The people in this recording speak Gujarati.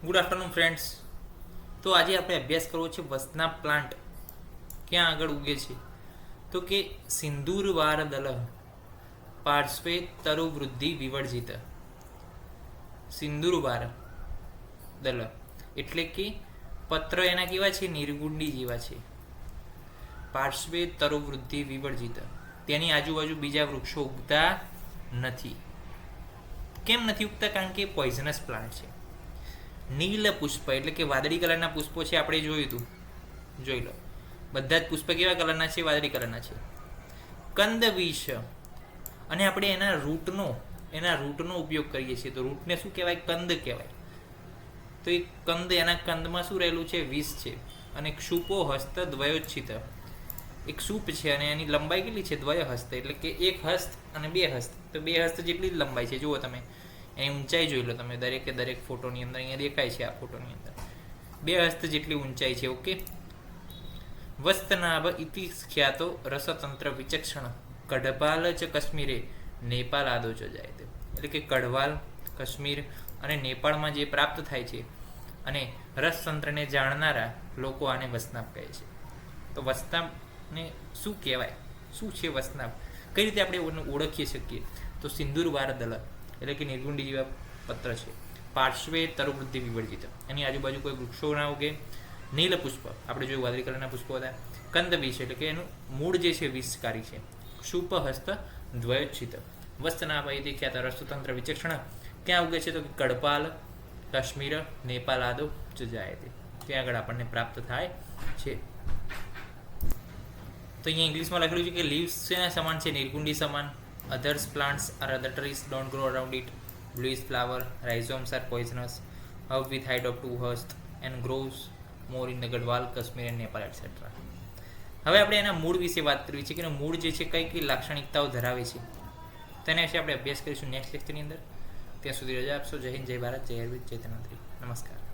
Good afternoon friends. તો આજે આપણે અભ્યાસ કરવો છે વસના પ્લાન્ટ ક્યાં આગળ ઉગે છે. તો કે સિંદૂરવાર દલ પાર્શ્વે તરુવૃદ્ધિ વિવર્જિત. સિંદૂરવાર દલ એટલે કે પત્ર એના કેવા છે, નિર્ગુંડી જેવા છે. પાર્શ્વે તરુવૃદ્ધિ વિવર્જિત, તેની આજુબાજુ બીજા વૃક્ષો ઉગતા નથી. કેમ નથી ઉગતા? કારણ કે પોઈઝનસ પ્લાન્ટ છે. નીલ પુષ્પ એટલે કે વાદળી કલરના પુષ્પો છે, આપણે જોયું હતું, જોઈ લો. બધા જ પુષ્પ કેવા કલરના છે? વાદળી કલરના છે. કંદ વિષ, અને આપણે એના રૂટનો ઉપયોગ કરીએ છીએ. તો રૂટને શું કહેવાય? કંદ કહેવાય. તો એ કંદ, એના કંદમાં શું રહેલું છે? વિષ છે. અને ક્ષુપો હસ્ત દ્વયોચ્છિત, એક સૂપ છે અને એની લંબાઈ કેટલી છે? દ્વય હસ્ત એટલે કે એક હસ્ત અને બે હસ્ત. તો બે હસ્ત જેટલી જ લંબાઈ છે. જુઓ તમે એની ઊંચાઈ જોઈ લો તમે, દરેક ફોટોની અંદર અહીંયા દેખાય છે. આ ફોટોની અંદર બે હસ્ત જેટલી ઊંચાઈ છે. ઓકે. વસ્તનાભ ઇતિ ખ્યાતો રસતંત્ર વિચક્ષણ કઢપાલ ચ કાશ્મીરે નેપાલ આદો ચ જાય તે. એટલે કે કઢવાલ, કાશ્મીર અને નેપાળમાં જે પ્રાપ્ત થાય છે, અને રસતંત્રને જાણનારા લોકો આને વસનાભ કહે છે. તો વસનાભને શું કહેવાય? શું છે વસનાભ? કઈ રીતે આપણે ઓળખી શકીએ? તો સિંદૂરવાર દલ એટલે કે નિર્ગુંડી જેવા પત્ર છે. પાર્શ્વે તરુવૃદ્ધિ વિવર્જિત, એની આજુબાજુ કોઈ વૃક્ષો ના ઉગે. નીલ પુષ્પ, આપણે જોયું વાદળી કલરના પુષ્પો હતા. કંદ વિષ એટલે કે એનું મૂળ જે છે વિષકારી છે. શુપ હસ્ત દ્વયોચ્છિત. વસ્તનાભાઈ ખ્યાત રસતંત્ર વિચક્ષણ ક્યાં ઉગે છે? તો કે કડપાલ, કાશ્મીર, નેપાલ આદો જ જાય તે, ત્યાં આગળ આપણને પ્રાપ્ત થાય છે. તો અહીંયા ઇંગ્લિશમાં લખેલું છે કે લીવ્સ શેના સમાન છે? નિર્ગુંડી સમાન. Others plants or other trees don't grow around it. Bluish flower, rhizomes are poisonous. Herb with height of 2 hurst and grows more in the Gadwal, Kashmir and Nepal, etc. હવે આપણે એના મૂળ વિશે વાત કરવી છે કે મૂળ જે છે કઈ લાક્ષણિકતાઓ ધરાવે છે, તેના વિશે આપણે અભ્યાસ કરીશું નેક્સ્ટ લેક્ચરની અંદર. ત્યાં સુધી રજા આપશો. જય હિન્દ, જય ભારત, જય અરવિંદ, જય ધન્વંતરી. નમસ્કાર.